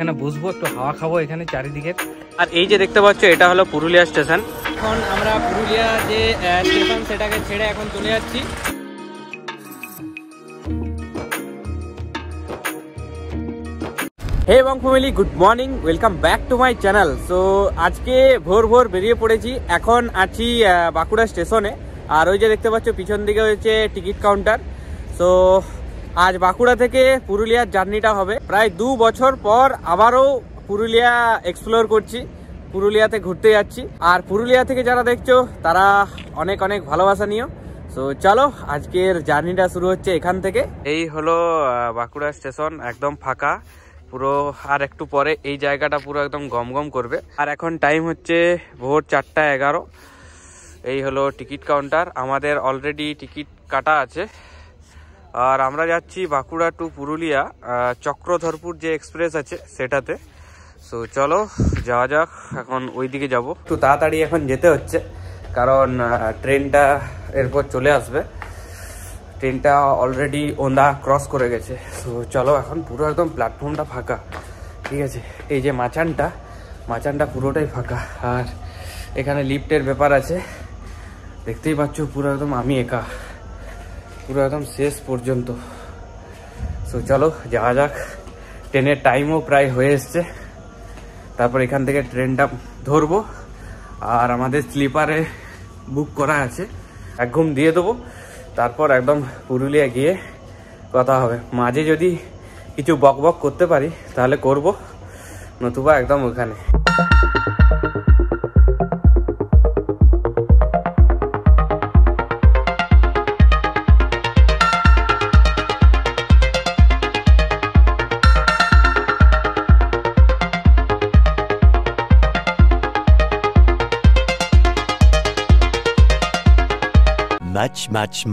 এখানে বসবো, একটু হাওয়া খাবো এখানে চারিদিকে। আর এই যে দেখতে পাচ্ছ এটা হলো পুরুলিয়া স্টেশন। এখন আমরা পুরুলিয়া যে স্টেশন সেটাকে ছেড়ে এখন চলে যাচ্ছি। হে এবং family, good morning, welcome back to my channel. So আজকে ভোর ভোর বেরিয়ে পড়েছি, এখন আছি বাঁকুড়া স্টেশনে। আর ওই যে দেখতে পাচ্ছ পিছন দিকে হচ্ছে টিকিট কাউন্টার। সো আজ বাঁকুড়া থেকে পুরুলিয়ার জার্নিটা হবে। প্রায় 2 বছর পর আবারও পুরুলিয়া এক্সপ্লোর করছি, পুরুলিয়াতে ঘুরতে যাচ্ছি। আর পুরুলিয়া থেকে যারা দেখছো তারা অনেক অনেক ভালোবাসা নিও। সো চলো, আজকের জার্নিটা শুরু হচ্ছে এখান থেকে। এই হলো বাঁকুড়া স্টেশন, একদম ফাঁকা পুরো। আর একটু পরে এই জায়গাটা পুরো একদম গমগম করবে। আর এখন টাইম হচ্ছে ভোর 4:11। এই হলো টিকিট কাউন্টার, আমাদের অলরেডি টিকিট কাটা আছে। আর আমরা যাচ্ছি বাঁকুড়া টু পুরুলিয়া চক্রধরপুর যে এক্সপ্রেস আছে সেটাতে। সো চলো যাওয়া যাক, এখন ওই দিকে যাবো। একটু তাড়াতাড়ি এখন যেতে হচ্ছে কারণ ট্রেনটা এরপর চলে আসবে। ট্রেনটা অলরেডি ওন্দা ক্রস করে গেছে। তো চলো, এখন পুরো একদম প্ল্যাটফর্মটা ফাঁকা, ঠিক আছে। এই যে মাচানটা পুরোটাই ফাঁকা। আর এখানে লিফটের ব্যাপার আছে, দেখতেই পাচ্ছ পুরো একদম আমি একা, পুরো একদম শেষ পর্যন্ত। সো চলো যাওয়া যাক। ট্রেনের টাইমও প্রায় হয়ে এসছে, তারপর এখান থেকে ট্রেনটা ধরবো। আর আমাদের স্লিপারে বুক করা আছে, এক ঘুম দিয়ে দেবো, তারপর একদম পুরুলিয়া গিয়ে কথা হবে। মাঝে যদি কিছু বক করতে পারি তাহলে করব, নতুবা একদম ওখানে।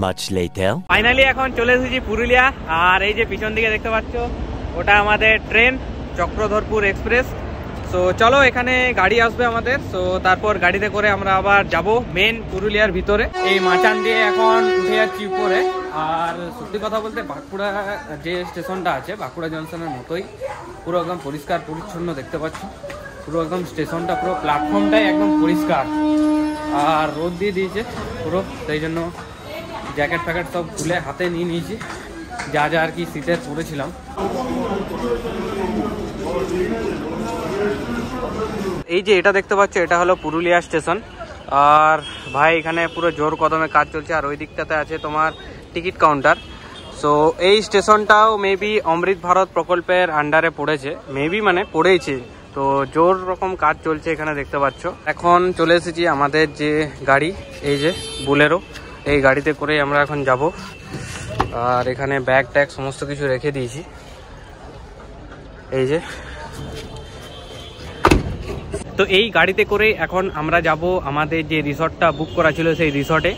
much later. ফাইনালি এখন চলে এসেছি পুরুলিয়া। আর এই যে পিছন দিকে দেখতে পাচ্ছ ওটা আমাদের ট্রেন চক্রধরপুর এক্সপ্রেস। সো চলো, এখানে গাড়ি আসবে আমাদের। সো তারপর গাড়িতে করে আমরা আবার যাব মেন পুরুলিয়ার ভিতরে। এই মাচান দিয়ে এখন উঠে যাচ্ছি উপরে। আর সত্যি কথা বলতে বাঁকুড়া যে স্টেশনটা আছে বাঁকুড়া জংশনের মতোই, পুরো একদম পরিষ্কার পরিচ্ছন্ন দেখতে পাচ্ছ। পুরো একদম স্টেশনটা, পুরো প্ল্যাটফর্মটাই একদম পরিষ্কার। আর রোদ দিয়ে দিয়েছে পুরো, সেই জন্য জ্যাকেট ফ্যাকেট সব খুলে হাতে নিয়ে নিয়েছি, যা যা আর কি শীতের পরেছিলাম। এই যে এটা দেখতে পাচ্ছ এটা হলো পুরুলিয়া স্টেশন। আর ভাই এখানে পুরো জোর কদমে কাজ চলছে। আর ওই দিকটাতে আছে তোমার টিকিট কাউন্টার। সো এই স্টেশনটাও মেবি অমৃত ভারত প্রকল্পের আন্ডারে পড়েছে, মেবি মানে পড়েছে। তো জোর রকম কাজ চলছে এখানে দেখতে পাচ্ছ। এখন চলে এসেছি আমাদের যে গাড়ি, এই যে বুলেরো, এই গাড়িতে করেই আমরা এখন যাব। আর এখানে ব্যাগ ট্যাগ সমস্ত কিছু রেখে দিয়েছি। এই যে তো এই গাড়িতে করে এখন আমরা যাব আমাদের যে রিসর্টটা বুক করা ছিল সেই রিসর্টে।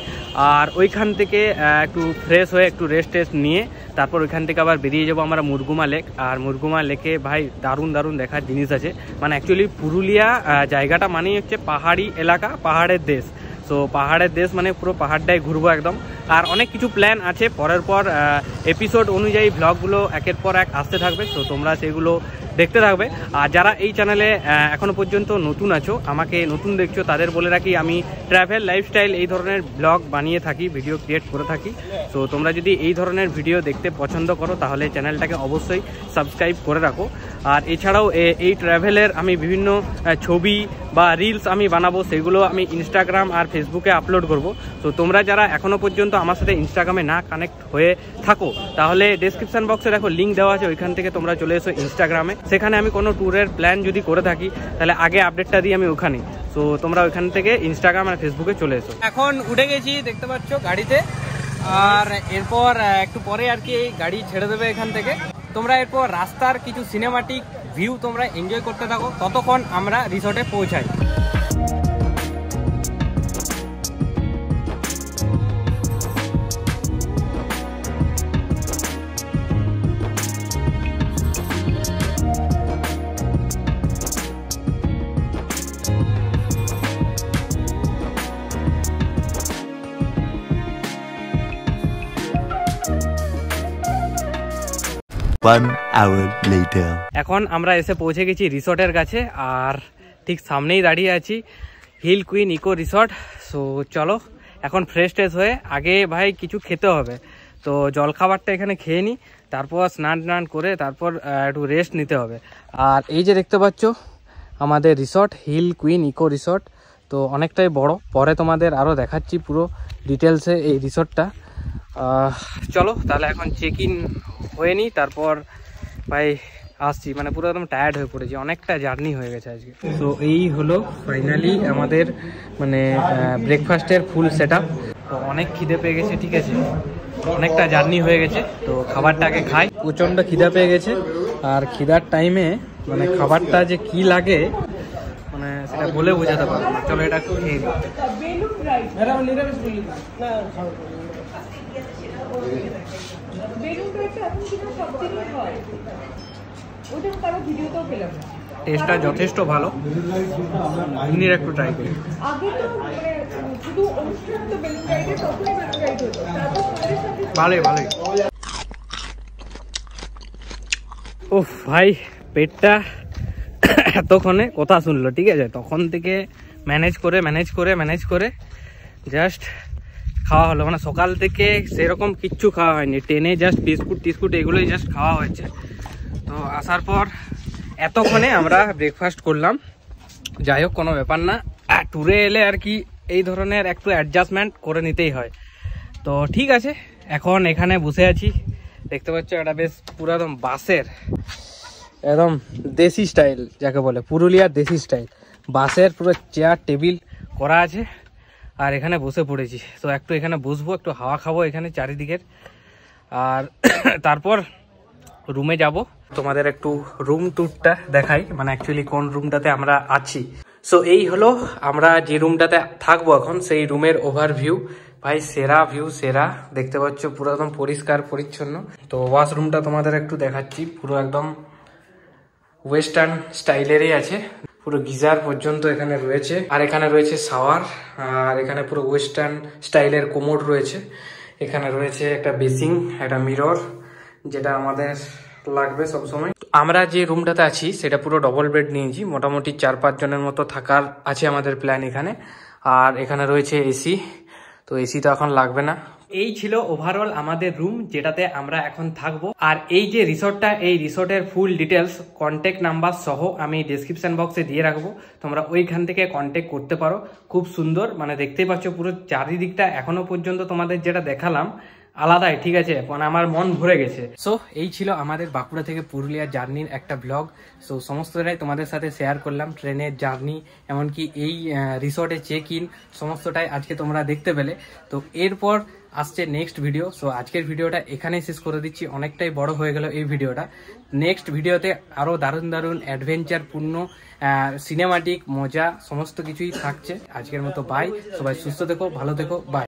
আর ওইখান থেকে একটু ফ্রেশ হয়ে একটু রেস্ট নিয়ে তারপর ওইখান থেকে আবার বেরিয়ে যাবো আমরা মুরগুমা লেক। আর মুরগুমা লেকে ভাই দারুণ দারুণ দেখার জিনিস আছে। মানে অ্যাকচুয়ালি পুরুলিয়া জায়গাটা মানেই হচ্ছে পাহাড়ি এলাকা, পাহাড়ের দেশ। তো পাহাড়ের দেশ মানে পুরো পাহাড়টাই ঘুরবো একদম। আর অনেক কিছু প্ল্যান আছে, পরের পর এপিসোড অনুযায়ী ব্লগগুলো একের পর এক আসতে থাকবে। তো তোমরা সেগুলো দেখতে থাকবে। আর যারা এই চ্যানেলে এখনো পর্যন্ত নতুন আছো, আমাকে নতুন দেখছো, তাদের বলে রাখি আমি ট্রাভেল লাইফস্টাইল এই ধরনের ব্লগ বানিয়ে থাকি, ভিডিও ক্রিয়েট করে থাকি। তো তোমরা যদি এই ধরনের ভিডিও দেখতে পছন্দ করো তাহলে চ্যানেলটাকে অবশ্যই সাবস্ক্রাইব করে রাখো। আর এছাড়াও এই ট্রাভেলের আমি বিভিন্ন ছবি বা রিলস আমি বানাবো, সেগুলো আমি ইনস্টাগ্রাম আর ফেসবুকে আপলোড করব। তো তোমরা যারা এখনো পর্যন্ত আমার সাথে ইনস্টাগ্রামে না কানেক্ট হয়ে থাকো তাহলে ডেসক্রিপশন বক্সে দেখো লিঙ্ক দেওয়া আছে, ওইখান থেকে তোমরা চলে এসো ইনস্টাগ্রামে। সেখানে আমি কোনো ট্যুরের প্ল্যান যদি করে থাকি তাহলে আগে আপডেটটা দিই আমি ওখানে। তো তোমরা ওইখান থেকে ইনস্টাগ্রাম আর ফেসবুকে চলে এসো। এখন উঠে গেছি দেখতে পাচ্ছ গাড়িতে। আর এরপর একটু পরে আর কি গাড়ি ছেড়ে দেবে এখান থেকে। তোমরা এরপর রাস্তার কিছু সিনেমাটিক ভিউ তোমরা এনজয় করতে থাকো, ততক্ষণ আমরা রিসর্টে পৌঁছাই। 1 hour later. এখন আমরা এসে পৌঁছে গেছি রিসর্টের কাছে, আর ঠিক সামনেই দাঁড়িয়ে আছি hill queen eco resort. So চলো এখন ফ্রেশ ট্রেশ হয়ে আগে ভাই কিছু খেতে হবে, তো জলখাবারটা এখানে খেয়ে নিই, তারপর স্নান করে তারপর একটু রেস্ট নিতে হবে। আর এই যে দেখতে পাচ্ছ আমাদের resort hill queen eco resort, তো অনেকটাই বড়, পরে তোমাদের আরও দেখাচ্ছি পুরো ডিটেলসে এই রিসর্টটা। চলো তাহলে এখন চেক ইন হয়ে নিই, তারপর ভাই আসছি, মানে পুরো একদম টায়ার্ড হয়ে পড়েছি, অনেকটা জার্নি হয়ে গেছে আজকে। তো এই হলো ফাইনালি আমাদের মানে ব্রেকফাস্টের ফুল সেট আপ। তো অনেক খিদে পেয়ে গেছে, ঠিক আছে, অনেকটা জার্নি হয়ে গেছে, তো খাবারটা আগে খাই। প্রচণ্ড খিদা পেয়ে গেছে, আর খিদার টাইমে মানে খাবারটা যে কি লাগে মানে সেটা বলে বোঝাতে পারবো না। চলো এটা খেয়ে নিই। টেস্টটা যথেষ্ট ভালো, এমনির একটু ট্রাই করি। ভালোই ভালোই। ওহ ভাই, পেটটা এতক্ষণে কথা শুনলো, ঠিক আছে, তখন থেকে ম্যানেজ করে জাস্ট খাওয়া হলো, মানে সকাল থেকে সেরকম কিচ্ছু খাওয়া হয়নি, ট্রেনে জাস্ট বিস্কুট এগুলোই জাস্ট খাওয়া হয়েছে। তো আসার পর এতক্ষণে আমরা ব্রেকফাস্ট করলাম, যাই হোক কোনো ব্যাপার না, ট্যুরে এলে আর কি এই ধরনের একটু অ্যাডজাস্টমেন্ট করে নিতেই হয়। তো ঠিক আছে, এখন এখানে বসে আছি, দেখতে পাচ্ছ এটা বেশ পুরো একদম বাসের একদম দেশি স্টাইল যাকে বলে, পুরুলিয়ার দেশি স্টাইল বাসের পুরো চেয়ার টেবিল করা আছে, আর এখানে বসে পড়েছি। তো একটু এখানে বসবো, একটু হাওয়া খাবো এখানে চারিদিকের, আর তারপর রুমে যাব। তোমাদের একটু রুম ট্যুরটা দেখাই, মানে অ্যাকচুয়ালি কোন রুমটাতে আমরা আছি। সো এই হলো আমরা যে রুমটাতে থাকবো এখন, সেই রুমের ওভারভিউ। ভাই সেরা ভিউ, সেরা, দেখতে পাচ্ছ পুরো একদম পরিষ্কার পরিচ্ছন্ন। তো ওয়াশরুমটা তোমাদের একটু দেখাচ্ছি, পুরো একদম ওয়েস্টার্ন স্টাইলেরই আছে, পুরো গিজার পর্যন্ত এখানে রয়েছে, আর এখানে রয়েছে শাওয়ার, আর এখানে পুরো ওয়েস্টার্ন স্টাইলের কোমোড রয়েছে, এখানে রয়েছে একটা বেসিং, একটা মিরর, যেটা আমাদের লাগবে সবসময়। আমরা যে রুমটাতে আছি সেটা পুরো ডবল বেড নিয়েছি, মোটামুটি 4-5 জনের মতো থাকার আছে আমাদের প্ল্যান এখানে। আর এখানে রয়েছে এসি, তো এসি তো এখন লাগবে না। এই ছিল ওভারঅল আমাদের রুম যেটাতে আমরা এখন থাকবো। আর এই যে রিসর্টটা, এই রিসর্টের ফুল ডিটেলস কন্ট্যাক্ট নাম্বার সহ আমি ডেসক্রিপশন বক্সে দিয়ে রাখবো, তোমরা ওইখান থেকে কন্ট্যাক্ট করতে পারো। খুব সুন্দর, মানে দেখতেই পাচ্ছ পুরো চারিদিকটা এখনো পর্যন্ত তোমাদের যেটা দেখালাম আলাদাই, ঠিক আছে, মানে আমার মন ভরে গেছে। সো এই ছিল আমাদের বাঁকুড়া থেকে পুরুলিয়া জার্নির একটা ব্লগ। সো সমস্তটাই তোমাদের সাথে শেয়ার করলাম, ট্রেনের জার্নি, এমনকি এই রিসর্টে চেক ইন, সমস্তটাই আজকে তোমরা দেখতে পেলে। তো এরপর আসছে নেক্সট ভিডিও। সো আজকের ভিডিওটা এখানেই শেষ করে দিচ্ছি, অনেকটাই বড় হয়ে গেল এই ভিডিওটা। নেক্সট ভিডিওতে আরও দারুণ অ্যাডভেঞ্চারপূর্ণ সিনেমাটিক মজা সমস্ত কিছুই থাকছে। আজকের মতো বাই, সবাই সুস্থ থেকো, ভালো থেকো, বাই।